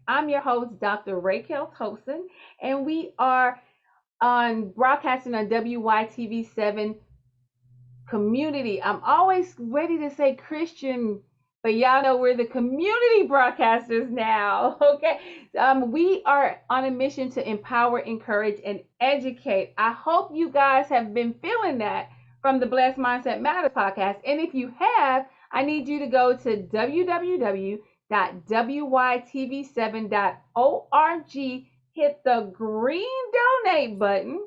I'm your host, Dr. Raquel Tolson, and we are on broadcasting on WYTV7 community. I'm always ready to say Christian, but y'all know we're the community broadcasters now. Okay. We are on a mission to empower, encourage, and educate. I hope you guys have been feeling that from the Blessed Mindset Matters podcast. And if you have, I need you to go to www.wytv7.org, hit the green donate button,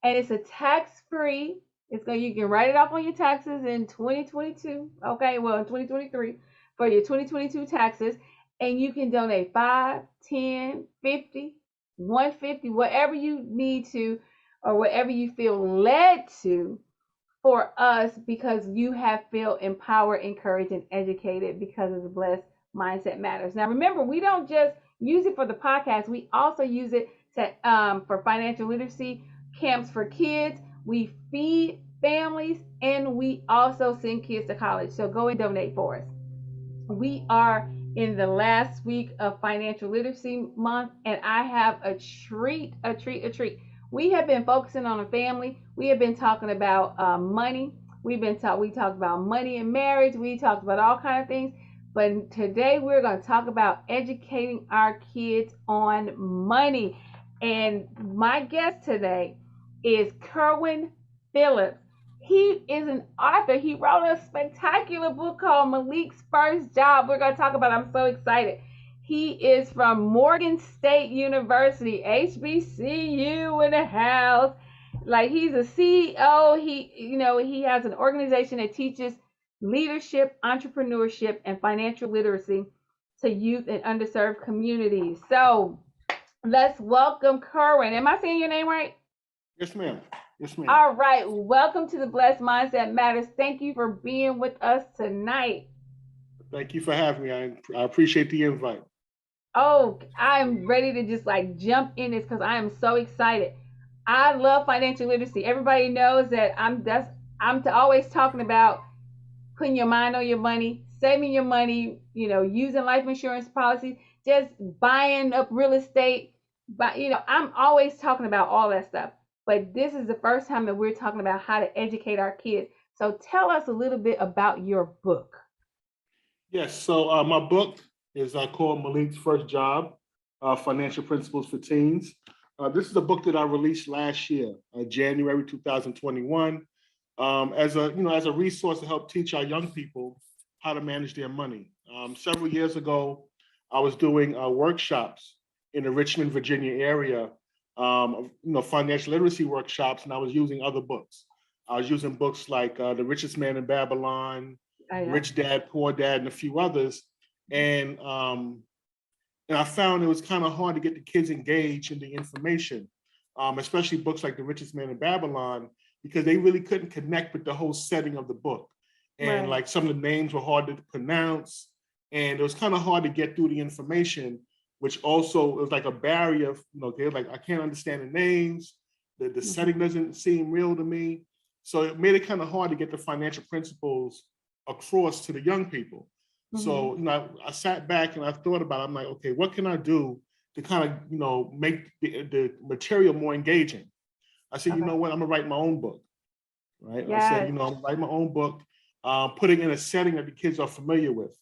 and it's a tax-free. It's going You can write it off on your taxes in 2022. Okay, well in 2023 for your 2022 taxes, and you can donate 5, 10, 50, 150, whatever you need to, or whatever you feel led to for us, because you have feel empowered, encouraged, and educated because of the Blessed Mindset Matters. Now remember, we don't just use it for the podcast. We also use it to for financial literacy camps for kids. We feed families, and we also send kids to college. So go and donate for us. We are in the last week of financial literacy month, and I have a treat. We have been focusing on a family. We have been talking about money. We talked about money and marriage. We talked about all kinds of things. But today we're going to talk about educating our kids on money. And my guest today is Kerwin Phillips. He is an author. He wrote a spectacular book called Malik's First Job. We're going to talk about it. I'm so excited. He is from Morgan State University, HBCU in the house. Like, he's a CEO. He has an organization that teaches leadership, entrepreneurship, and financial literacy to youth and underserved communities. So let's welcome Kerwin. Am I saying your name right? Yes, ma'am. Yes, ma'am. All right. Welcome to the Blessed Mindset Matters. Thank you for being with us tonight. Thank you for having me. I appreciate the invite. Oh, I'm ready to just like jump in this because I am so excited. I love financial literacy. Everybody knows that I'm always talking about putting your mind on your money, saving your money, using life insurance policies, just buying up real estate. But I'm always talking about all that stuff. But this is the first time that we're talking about how to educate our kids. So tell us a little bit about your book. Yes. So my book is called Malik's First Job, Financial Principles for Teens. This is a book that I released last year, January 2021, as a resource to help teach our young people how to manage their money. Several years ago, I was doing workshops in the Richmond, Virginia area, financial literacy workshops, and I was using other books. I was using books like The Richest Man in Babylon, Rich Dad, Poor Dad, and a few others. And I found it was kind of hard to get the kids engaged in the information, especially books like The Richest Man in Babylon, because they really couldn't connect with the whole setting of the book. And like some of the names were hard to pronounce, and it was kind of hard to get through the information, which also was like a barrier. They're like, I can't understand the names. The setting doesn't seem real to me. So it made it kind of hard to get the financial principles across to the young people. So, I sat back and I thought about it. I'm like, okay, what can I do to kind of, make the material more engaging? I said, you know what, I'm gonna write my own book, right? Yes. I said, I'm gonna write my own book, putting in a setting that the kids are familiar with,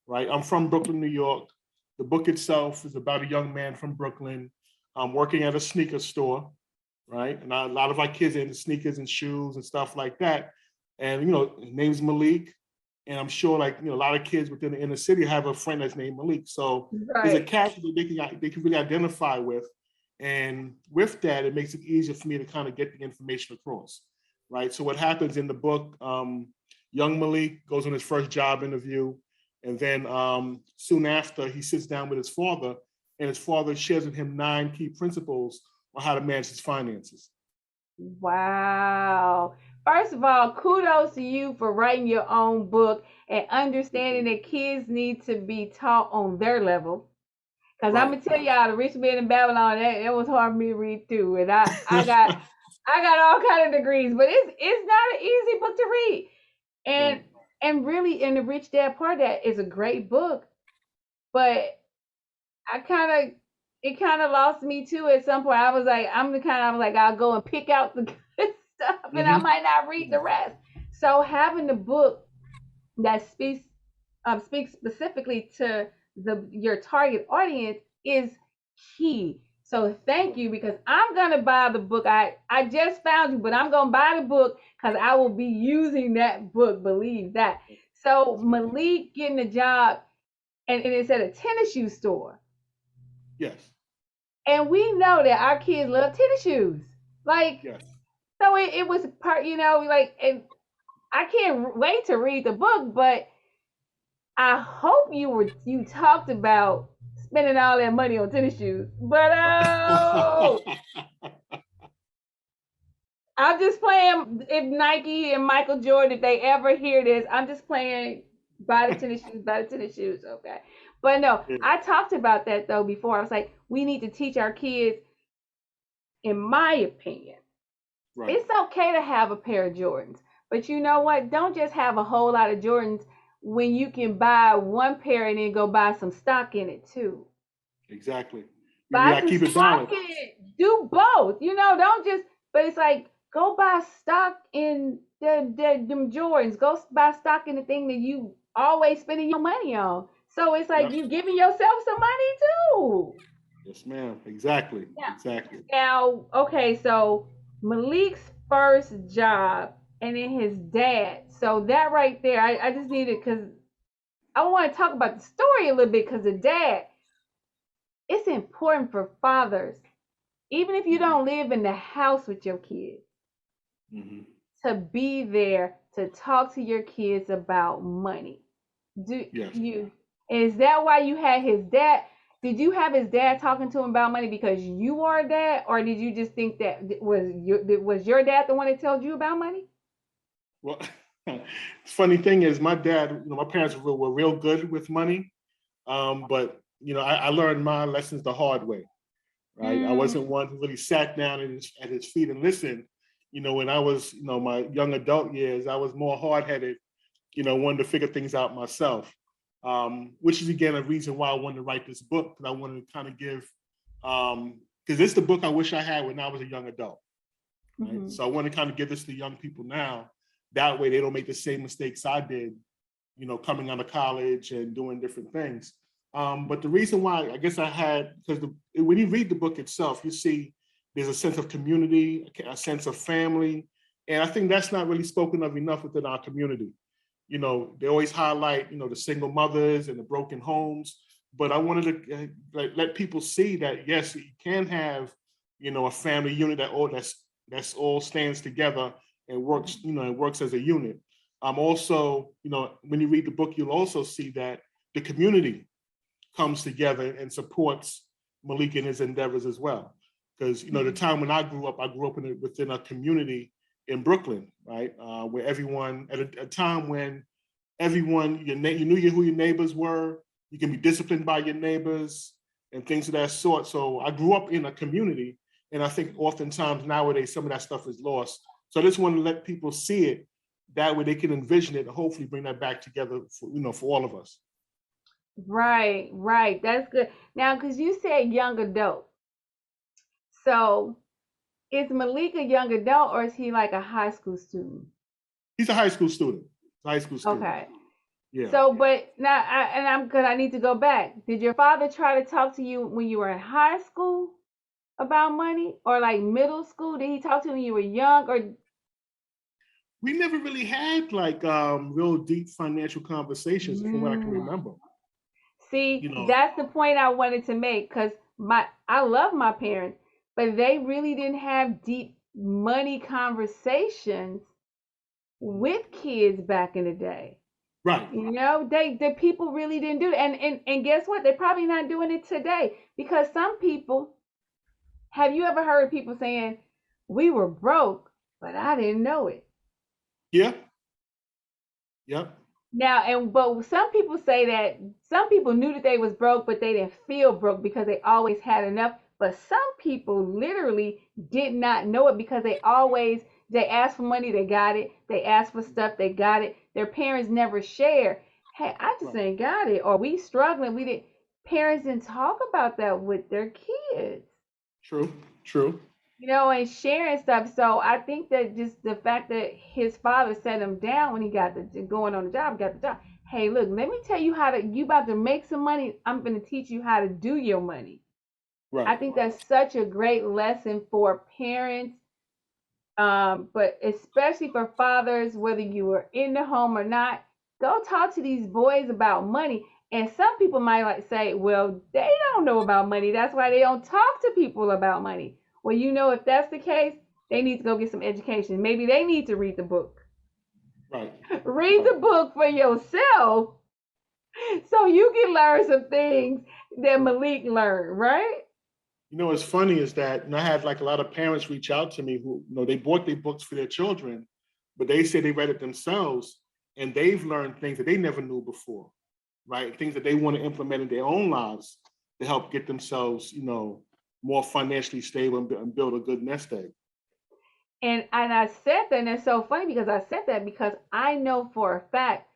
right? I'm from Brooklyn, New York. The book itself is about a young man from Brooklyn working at a sneaker store, right? And a lot of our kids are into sneakers and shoes and stuff like that. And, his name's Malik. And I'm sure, a lot of kids within the inner city have a friend that's named Malik. So there's a character that they can really identify with. And with that, it makes it easier for me to kind of get the information across, right? So what happens in the book, young Malik goes on his first job interview. And then soon after, he sits down with his father, and his father shares with him 9 key principles on how to manage his finances. Wow. First of all, kudos to you for writing your own book and understanding that kids need to be taught on their level. Because I'm gonna tell y'all, The Rich Man in Babylon, that was hard for me to read through, and I got all kind of degrees, but it's not an easy book to read. And really, in The Rich Dad Poor Dad is a great book, but I kind of it kind of lost me too at some point. I was like, I'm the kind of like I'll go and pick out the good stuff, and I Hmm. might not read the rest. So having the book that speaks specifically to the your target audience is key. So thank you because I'm gonna buy the book. I just found you, but I'm gonna buy the book because I will be using that book. Believe that. So That's good. Malik getting a job, and it's at a tennis shoe store. Yes. And we know that our kids love tennis shoes. Like, Yes. so it was part, like, and I can't wait to read the book, but I hope you talked about spending all that money on tennis shoes. But oh, I'm just playing. If Nike and Michael Jordan, if they ever hear this, I'm just playing. Buy the tennis shoes. Buy the tennis shoes. Okay. But no, Yeah. I talked about that though before. I was like, we need to teach our kids, in my opinion. Right. It's okay to have a pair of Jordans, but you know what? Don't just have a whole lot of Jordans when you can buy one pair and then go buy some stock in it too. Exactly. We Buy gotta some keep it stock balanced. in it. Do both. Don't just. But it's like go buy stock in the them Jordans. Go buy stock in the thing that you always spending your money on. So it's like Yep. you giving yourself some money too. Yes, ma'am. Exactly. Yeah. Exactly. Now, okay, so Malik's first job and then his dad. So that right there, I just needed because I want to talk about the story a little bit because the dad, it's important for fathers, even if you Hmm. don't live in the house with your kids, Hmm. to be there to talk to your kids about money. Do Yes. you is that why you had his dad? Did you have his dad talking to him about money because you are a dad, or did you just think that was your dad the one that told you about money? Well, funny thing is, my dad, my parents were real good with money, but I learned my lessons the hard way. Right, I Mm, wasn't one who really sat down at his feet and listened. When I was, my young adult years, I was more hard headed. Wanted to figure things out myself, which is again a reason why I wanted to write this book because I wanted to kind of give, because this is the book I wish I had when I was a young adult. Right, mm-hmm. so I want to kind of give this to young people now. That way, they don't make the same mistakes I did, coming out of college and doing different things. But the reason why I guess I had, because when you read the book itself, you see there's a sense of community, a sense of family, and I think that's not really spoken of enough within our community. They always highlight, the single mothers and the broken homes, but I wanted to let people see that yes, you can have, a family unit that's all stands together and works, and works as a unit. Also, when you read the book, you'll also see that the community comes together and supports Malik in his endeavors as well. Because the Mm-hmm. time when I grew up within a community in Brooklyn, right, where everyone at a time when everyone you knew who your neighbors were, you can be disciplined by your neighbors and things of that sort. So I grew up in a community, and I think oftentimes nowadays some of that stuff is lost. So I just want to let people see it that way they can envision it and hopefully bring that back together for all of us. Right, right. That's good. Now, because you said young adult, so is Malik a young adult or is he like a high school student? He's a high school student. High school student. Okay. Yeah. So, but now, I'm good. I need to go back. Did your father try to talk to you when you were in high school about money, or like middle school? Did he talk to you when you were young, or We never really had like real deep financial conversations from what I can mm, remember. see? You know, That's the point I wanted to make because I love my parents, but they really didn't have deep money conversations with kids back in the day. right. The people really didn't do it, and guess what? They're probably not doing it today because some people. Have you ever heard people saying, "We were broke, but I didn't know it"? Yeah. Yep. Now, but some people say that some people knew that they was broke, but they didn't feel broke because they always had enough. But some people literally did not know it because they asked for money, they got it. They asked for stuff, they got it. Their parents never shared. Hey, I just Right. ain't got it, or we struggling, we didn't. parents didn't talk about that with their kids. True, true. And sharing stuff. So I think that just the fact that his father set him down when he got the going on the job, got the job. Hey, look, let me tell you how to. You about to make some money. I'm going to teach you how to do your money. I Right. think that's such a great lesson for parents, but especially for fathers, whether you are in the home or not. Go talk to these boys about money. And some people might like say, well, they don't know about money. That's why they don't talk to people about money. Well, if that's the case, they need to go get some education. Maybe they need to read the book. Right. Read Right. the book for yourself so you can learn some things that Malik learned, right? What's funny is that I had like a lot of parents reach out to me who, they bought their books for their children, but they say they read it themselves and they've learned things that they never knew before, right? Things that they want to implement in their own lives to help get themselves, more financially stable and build a good nest egg. And I said that, and it's so funny because I said that because I know for a fact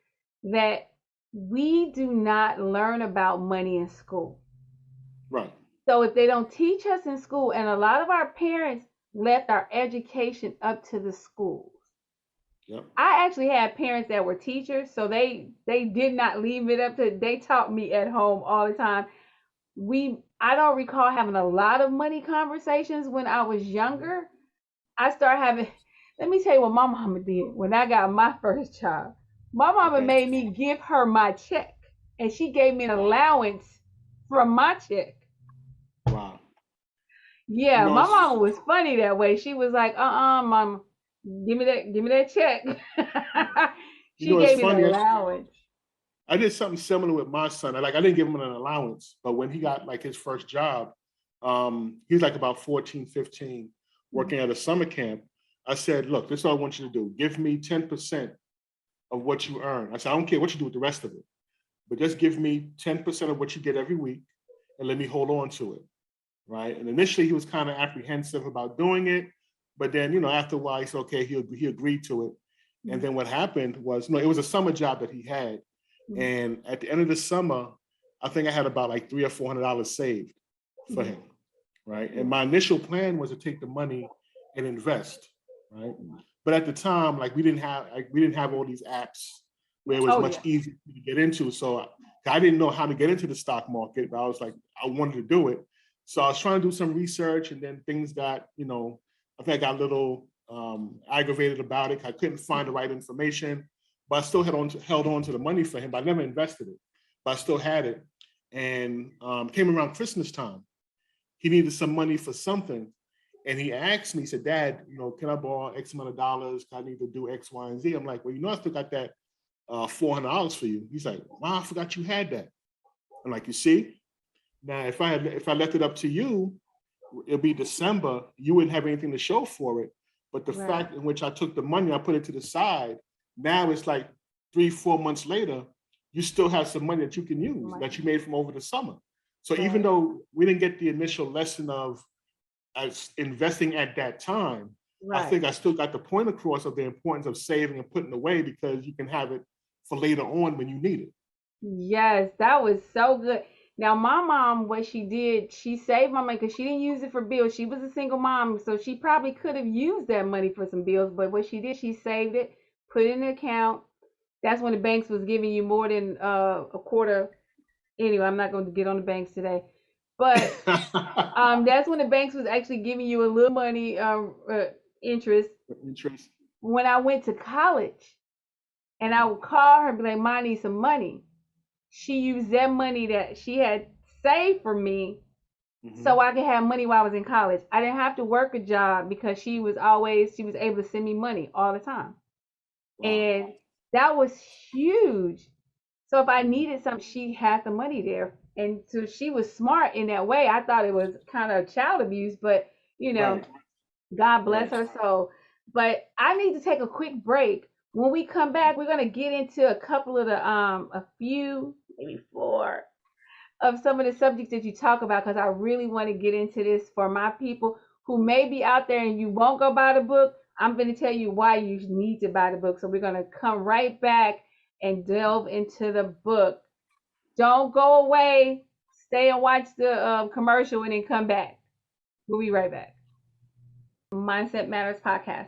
that we do not learn about money in school. Right. So if they don't teach us in school, and a lot of our parents left our education up to the schools. Yep. I actually had parents that were teachers, so they did not leave it up to. They taught me at home all the time. I don't recall having a lot of money conversations when I was younger. I started having. Let me tell you what my mama did when I got my first child. My mama Okay. made me give her my check, and she gave me an allowance from my check. Wow. Yeah, my It's mama was funny that way. She was like, mama, give me that check. She it's gave me an funny. allowance. I did something similar with my son. I didn't give him an allowance, but when he got like his first job, he was like about 14, 15, working at a summer camp. I said, look, this is all I want you to do. Give me 10% of what you earn. I said, I don't care what you do with the rest of it, but just give me 10% of what you get every week and let me hold on to it. Right. And initially he was kind of apprehensive about doing it. But then, after a while, he said, okay, he agreed to it. And then what happened was, it was a summer job that he had. And at the end of the summer, I think I had about like $300 or $400 saved for him. Right. And my initial plan was to take the money and invest. Right. But at the time, like we didn't have all these apps where it was Oh much yeah. easier to get into. So I didn't know how to get into the stock market, but I was like, I wanted to do it. So I was trying to do some research, and then things got, I think I got a little aggravated about it. I couldn't find the right information, but I still held on to the money for him. But I never invested it, but I still had it. And came around Christmas time. He needed some money for something. And he asked me, he said, Dad, can I borrow X amount of dollars? I need to do X, Y, and Z. I'm like, well, I still got that $400 for you. He's like, wow, I forgot you had that. I'm like, you see? Now, if I left it up to you, it'll be December. You wouldn't have anything to show for it. But the fact in which I took the money, I put it to the side. Now it's like 3-4 months later, you still have some money that you can use that you made from over the summer. So even though we didn't get the initial lesson of investing at that time, I think I still got the point across of the importance of saving and putting away because you can have it for later on when you need it. Yes, that was so good. Now, my mom, what she did, she saved my money because she didn't use it for bills. She was a single mom, so she probably could have used that money for some bills. But what she did, she saved it, put it in an account. That's when the banks was giving you more than a quarter. Anyway, I'm not going to get on the banks today, but that's when the banks was actually giving you a little money interest. Interest. When I went to college, and I would call her and be like, "Ma, I need some money." She used that money that she had saved for me so I could have money while I was in college. I didn't have to work a job because she was able to send me money all the time. Wow. And that was huge. So if I needed something, she had the money there. And so she was smart in that way. I thought it was kind of child abuse, but Right. God bless Right. her soul. But I need to take a quick break. When we come back, we're gonna get into a couple of a few, maybe four of some of the subjects that you talk about because I really want to get into this for my people who may be out there and you won't go buy the book. I'm going to tell you why you need to buy the book. So we're going to come right back and delve into the book. Don't go away. stay and watch the commercial and then come back. We'll be right back. Mindset Matters podcast.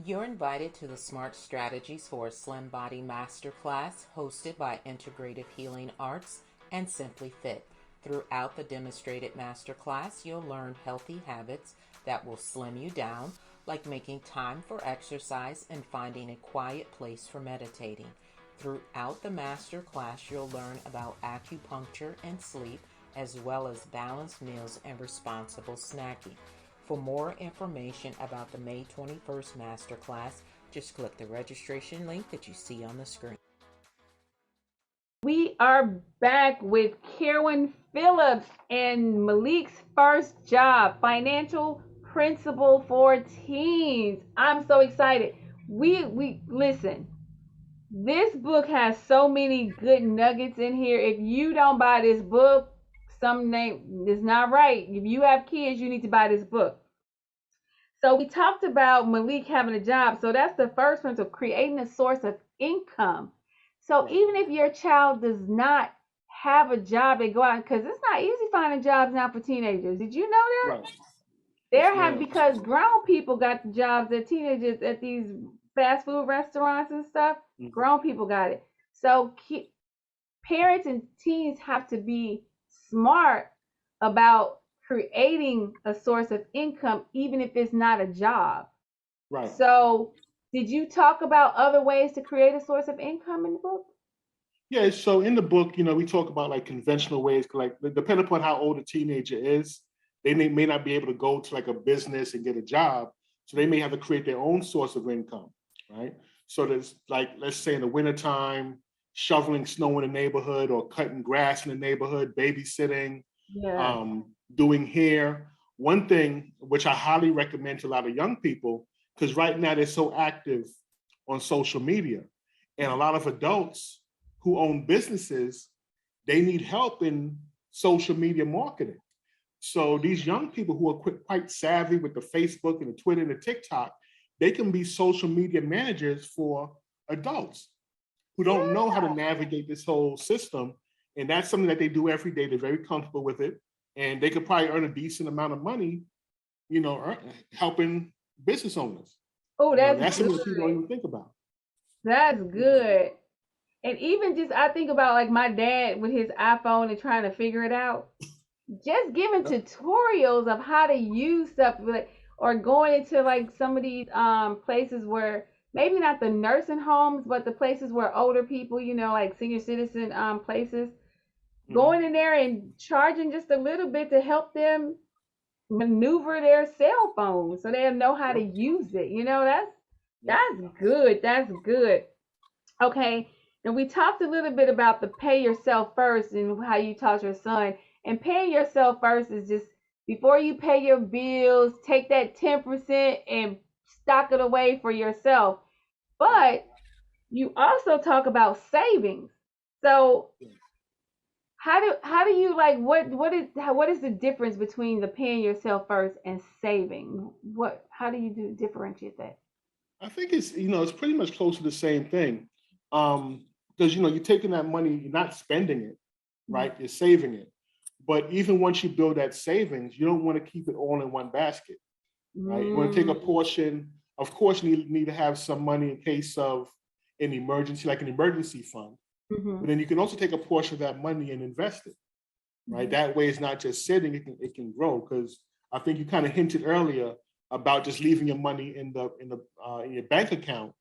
You're invited to the Smart Strategies for a Slim Body Masterclass hosted by Integrative Healing Arts and Simply Fit. Throughout the demonstrated masterclass, you'll learn healthy habits that will slim you down, like making time for exercise and finding a quiet place for meditating. Throughout the masterclass, you'll learn about acupuncture and sleep, as well as balanced meals and responsible snacking. For more information about the May 21st masterclass, just click the registration link that you see on the screen. We are back with Kerwin Phillips and Malik's first job, financial principle for teens. I'm so excited. We listen. This book has so many good nuggets in here. If you don't buy this book, something is not right. If you have kids, you need to buy this book. So we talked about Malik having a job. So that's the first principle, creating a source of income. So even if your child does not have a job, they go out, because it's not easy finding jobs now for teenagers. Did you know that? Right. There have, because grown people got the jobs that teenagers at these fast food restaurants and stuff. Mm-hmm. Grown people got it. So parents and teens have to be smart about creating a source of income, even if it's not a job. Right. So did you talk about other ways to create a source of income in the book? Yeah, so in the book, we talk about like conventional ways, like depending upon how old a teenager is, they may not be able to go to like a business and get a job. So they may have to create their own source of income, right? So there's like, let's say in the wintertime, shoveling snow in the neighborhood or cutting grass in the neighborhood, babysitting, doing hair. One thing which I highly recommend to a lot of young people, because right now they're so active on social media, and a lot of adults who own businesses, they need help in social media marketing. So these young people who are quite savvy with the Facebook and the Twitter and the TikTok, they can be social media managers for adults who don't know how to navigate this whole system. And that's something that they do every day. They're very comfortable with it. And they could probably earn a decent amount of money, helping business owners. Oh, that's something that people don't even think about. That's good. And even just, I think about like my dad with his iPhone and trying to figure it out. Just giving tutorials of how to use stuff, or going into like some of these places where maybe not the nursing homes, but the places where older people, like senior citizen places, going in there and charging just a little bit to help them maneuver their cell phones so they know how to use it. That's good. That's good. Okay. And we talked a little bit about the pay yourself first and how you taught your son. And paying yourself first is just, before you pay your bills, take that 10% and stock it away for yourself. But you also talk about savings. So how do you like, what is the difference between the paying yourself first and saving? How do you differentiate that? I think it's pretty much close to the same thing. Because you're taking that money, you're not spending it, right? You're saving it. But even once you build that savings, you don't want to keep it all in one basket, right? You want to take a portion. Of course, you need to have some money in case of an emergency, like an emergency fund. But then you can also take a portion of that money and invest it, right? That way, it's not just sitting; it can grow. Because I think you kind of hinted earlier about just leaving your money in your bank account,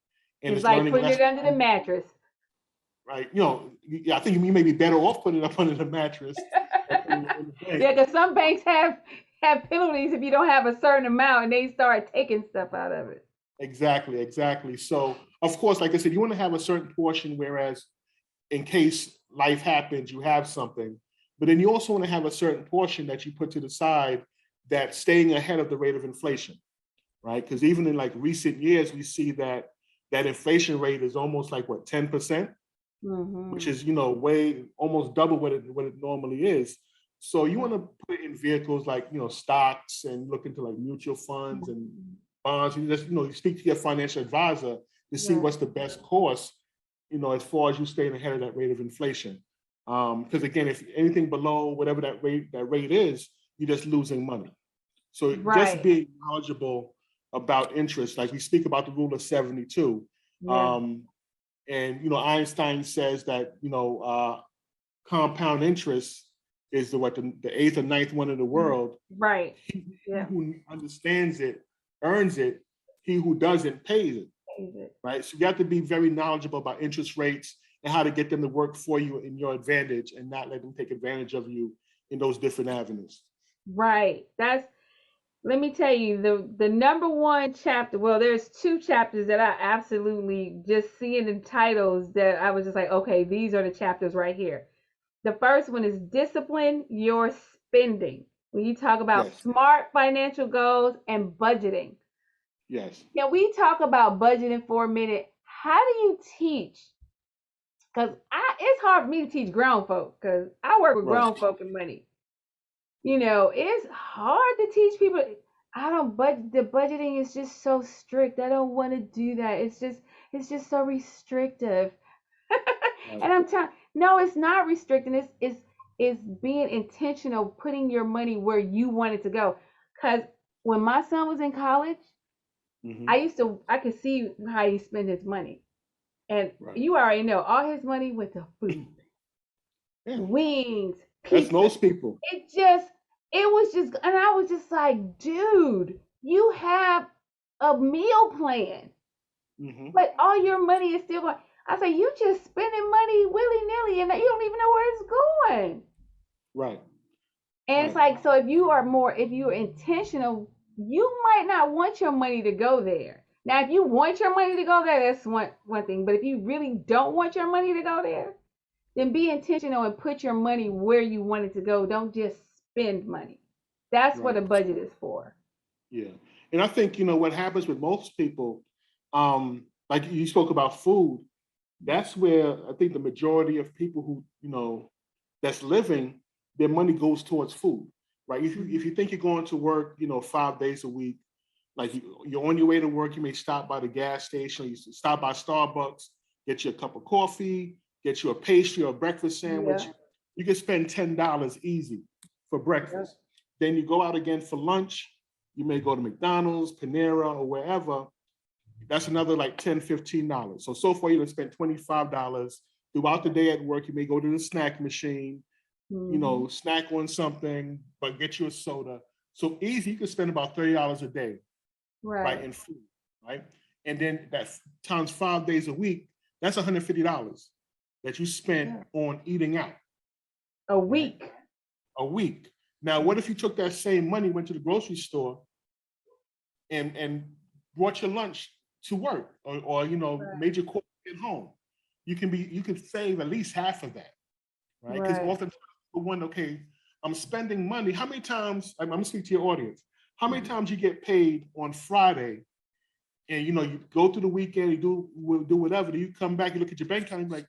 and it's like putting it under the mattress. Right. I think you may be better off putting it up under the mattress. Yeah, because some banks have penalties if you don't have a certain amount, and they start taking stuff out of it. Exactly. So, of course, like I said, you want to have a certain portion, whereas in case life happens, you have something. But then you also want to have a certain portion that you put to the side that's staying ahead of the rate of inflation, right? Because even in like recent years, we see that inflation rate is almost like 10%. Which is, way almost double what it normally is. So you want to put it in vehicles like, stocks, and look into like mutual funds and bonds. You just, you speak to your financial advisor to see what's the best course, as far as you staying ahead of that rate of inflation. Because again, if anything below whatever that rate is, you're just losing money. So just Right. being knowledgeable about interest, like we speak about the rule of 72. Yeah. And Einstein says that compound interest is the eighth or ninth one in the world. Right. He Yeah. who understands it earns it. He who doesn't pays it. Right. So you have to be very knowledgeable about interest rates and how to get them to work for you in your advantage and not let them take advantage of you in those different avenues. Right. Let me tell you, the number one chapter, well, there's two chapters that I absolutely just seeing the titles that I was just like, okay, these are the chapters right here. The first one is discipline your spending. When you talk about Yes. smart financial goals and budgeting. Yes. Can we talk about budgeting for a minute? How do you teach? Because it's hard for me to teach grown folk because I work with Right. grown folk and money. It's hard to teach people. I don't budget. The budgeting is just so strict. I don't want to do that. It's just so restrictive. Right. And I'm telling, no, it's not restricting. It's being intentional, putting your money where you want it to go. Because when my son was in college, I could see how he spent his money. And Right. you already know all his money went to food, Yeah. wings, That's pizza. most people. It was just, and I was just like, dude, you have a meal plan, but all your money is still going. I say, you just spending money willy nilly, and you don't even know where it's going. Right. And it's like, so if you're intentional, you might not want your money to go there. Now, if you want your money to go there, that's one thing. But if you really don't want your money to go there, then be intentional and put your money where you want it to go. Don't just spend money. That's what a budget is for. Yeah. And I think, what happens with most people, like you spoke about food, that's where I think the majority of people who, that's living, their money goes towards food, right? If you think you're going to work, 5 days a week, like you're on your way to work, you may stop by the gas station, you stop by Starbucks, get you a cup of coffee, get you a pastry or a breakfast sandwich. Yeah. You can spend $10 easy for breakfast. Then you go out again for lunch. You may go to McDonald's, Panera, or wherever. That's another like $10, $15. So far you've spent $25. Throughout the day at work, you may go to the snack machine, snack on something, but get you a soda. So easy, you can spend about $30 a day, right, in food, right? And then that times 5 days a week, that's $150 that you spent on eating out. A week. Right? A week. Now, what if you took that same money, went to the grocery store, and brought your lunch to work, or made your coffee at home? You can save at least half of that, right? Because often people wonder, okay, I'm spending money. How many times? I'm gonna speak to your audience. How many times you get paid on Friday, and you go through the weekend, you do whatever, then you come back, you look at your bank account, and you're like,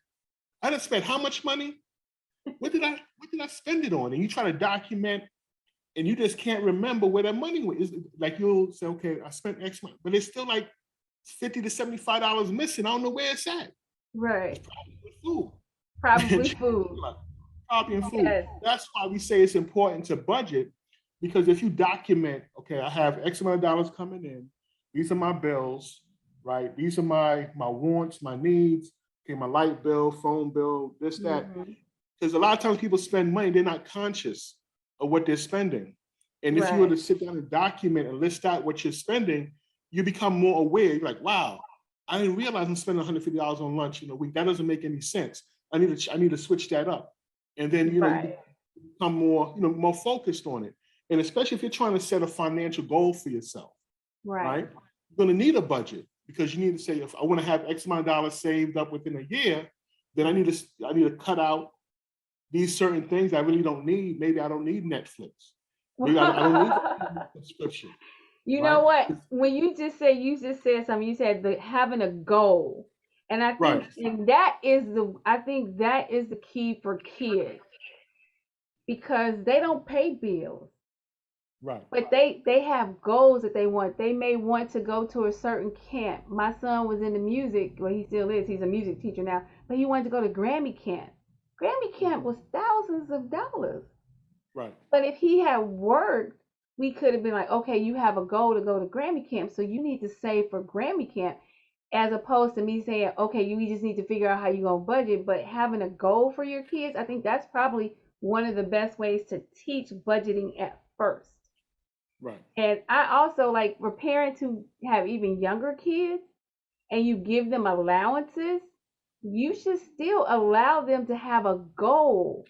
I done spent how much money? What did I spend it on? And you try to document, and you just can't remember where that money went. It's like you'll say, okay, I spent X money, but it's still like $50 to $75 missing. I don't know where it's at. Right. It's probably food. Probably food. Probably in food. Yes. That's why we say it's important to budget, because if you document, okay, I have X amount of dollars coming in. These are my bills, right? These are my wants, my needs. Okay, my light bill, phone bill, this, that. Because a lot of times people spend money, they're not conscious of what they're spending. And if you were to sit down and document and list out what you're spending, you become more aware. You're like, wow, I didn't realize I'm spending $150 on lunch in a week. That doesn't make any sense. I need to switch that up. And then, you become more focused on it. And especially if you're trying to set a financial goal for yourself, right? You're going to need a budget, because you need to say, if I want to have X amount of dollars saved up within a year, then I need to cut out these certain things I really don't need. Maybe I don't need Netflix. Maybe I don't need a subscription. You know what? When you just said something. You said having a goal, and I think that is the key for kids, because they don't pay bills. Right. But they have goals that they want. They may want to go to a certain camp. My son was in the music. Well, he still is. He's a music teacher now. But he wanted to go to Grammy camp. Grammy camp was thousands of dollars. Right. But if he had worked, we could have been like, okay, you have a goal to go to Grammy camp, so you need to save for Grammy camp, as opposed to me saying, okay, you just need to figure out how you're going to budget. But having a goal for your kids, I think that's probably one of the best ways to teach budgeting at first. Right. And I also like for parents who have even younger kids and you give them allowances, you should still allow them to have a goal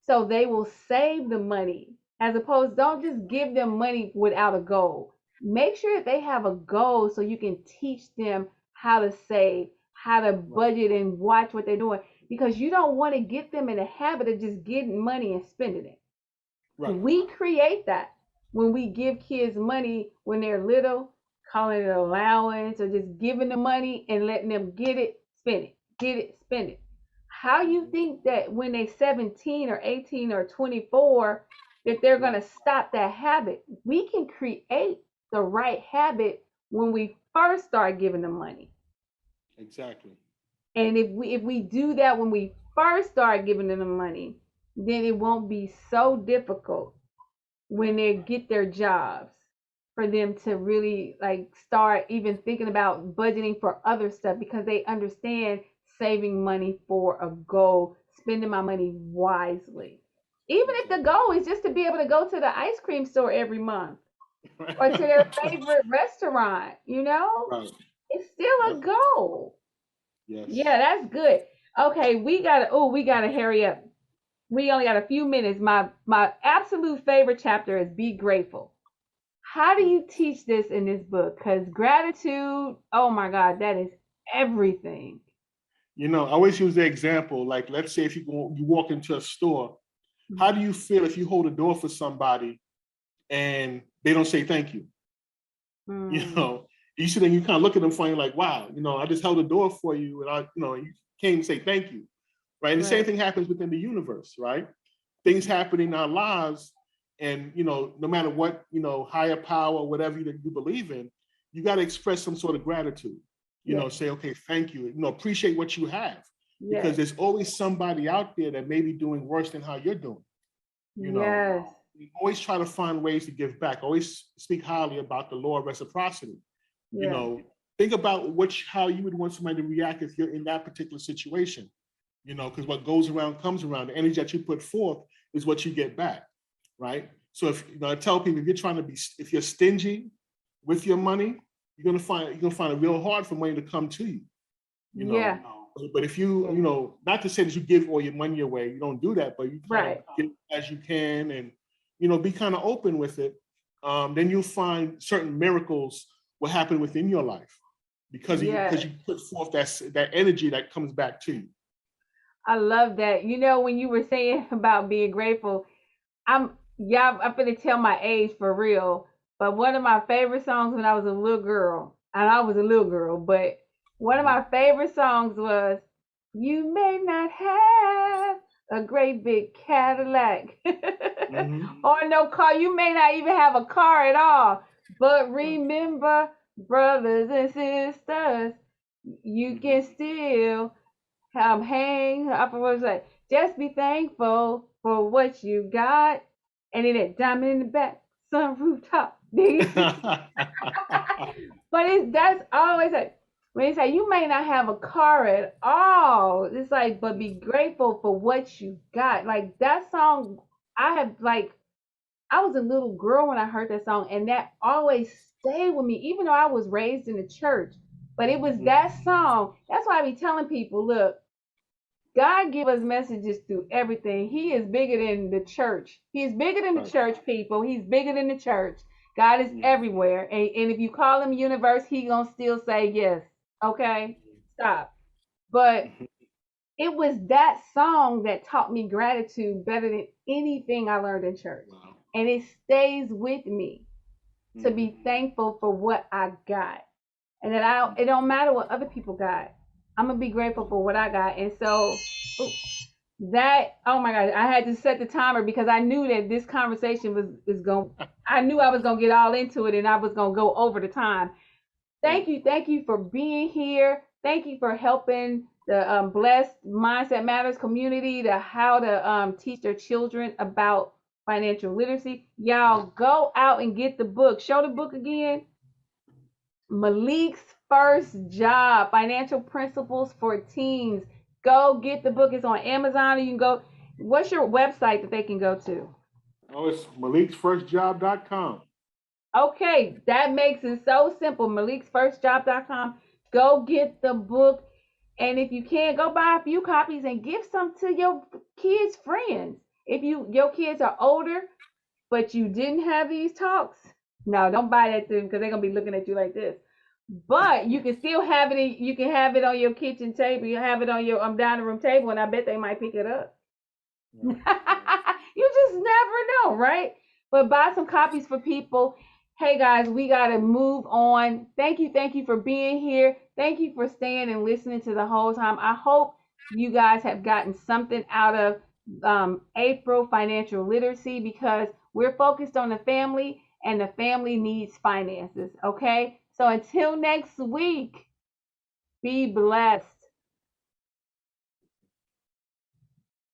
so they will save the money. As opposed, don't just give them money without a goal. Make sure that they have a goal so you can teach them how to save, how to budget and watch what they're doing, because you don't want to get them in a habit of just getting money and spending it. Right. We create that when we give kids money when they're little, calling it allowance or just giving them money and letting them get it, spend it, get it, spend it. How you think that when they're 17 or 18 or 24 that they're going to stop that habit? We can create the right habit when we first start giving them money. Exactly. And if we do that when we first start giving them the money, then it won't be so difficult when they get their jobs for them to really like start even thinking about budgeting for other stuff, because they understand saving money for a goal, spending my money wisely. Even if the goal is just to be able to go to the ice cream store every month or to their favorite restaurant, Right. it's still a goal. Yes. Yeah, that's good. Okay, we gotta hurry up. We only got a few minutes. My absolute favorite chapter is be grateful. How do you teach this in this book? Because gratitude, oh my God, that is everything. I always use the example, like, let's say if you walk into a store, how do you feel if you hold a door for somebody and they don't say thank you? You sit there and you kind of look at them funny, like, wow, I just held a door for you and you can't even say thank you, right? And the same thing happens within the universe, right? Things happen in our lives, and no matter what, higher power, whatever you believe in, you got to express some sort of gratitude. Say, okay, thank you. Appreciate what you have, because there's always somebody out there that may be doing worse than how you're doing. Yes. We always try to find ways to give back. Always speak highly about the law of reciprocity. Think about how you would want somebody to react if you're in that particular situation. Because what goes around comes around. The energy that you put forth is what you get back, right? So if I tell people, if you're stingy with your money, you're gonna find it real hard for money to come to you. Yeah. But if you, not to say that you give all your money away, you don't do that, but you kind of give as you can, and be kind of open with it. Then you'll find certain miracles will happen within your life because you put forth that energy that comes back to you. I love that. When you were saying about being grateful, I'm gonna tell my age for real. But one of my favorite songs when I was a little girl, and I was a little girl, but one of my favorite songs was "You May Not Have a Great Big Cadillac or no car. You may not even have a car at all, but remember, brothers and sisters, you can still hang up and was like, just be thankful for what you got." And then that diamond in the back, sun rooftop. But that's always like, when they say you may not have a car at all, it's like, but be grateful for what you got. Like that song, I was a little girl when I heard that song, and that always stayed with me, even though I was raised in the church. But it was that song. That's why I be telling people, look, God give us messages through everything. He is bigger than the church. He is bigger than the church, people. He's bigger than the church. God is everywhere. And if you call him universe, he gonna still say yes. Okay? Stop. But it was that song that taught me gratitude better than anything I learned in church. Wow. And it stays with me to be thankful for what I got. And that it don't matter what other people got. I'm gonna be grateful for what I got. And so that, oh my God, I had to set the timer because I knew that this conversation I knew I was gonna get all into it and I was gonna go over the time. Thank you for being here. Thank you for helping the Blessed Mindset Matters community, to how to teach their children about financial literacy. Y'all go out and get the book. Show the book again. Malik's First Job, Financial Principles for Teens. Go get the book. It's on Amazon, or you can go. What's your website that they can go to? Oh, it's maliksfirstjob.com. Okay, that makes it so simple. maliksfirstjob.com. Go get the book. And if you can't, go buy a few copies and give some to your kids' friends. If your kids are older, but you didn't have these talks, no, don't buy that to them, because they're gonna be looking at you like this. But you can still have it. You can have it on your kitchen table. You have it on your dining room table, and I bet they might pick it up. You just never know, right? But buy some copies for people. Hey guys, we gotta move on. Thank you for being here. Thank you for staying and listening to the whole time. I hope you guys have gotten something out of April financial literacy, because we're focused on the family, and the family needs finances. Okay, so until next week, be blessed.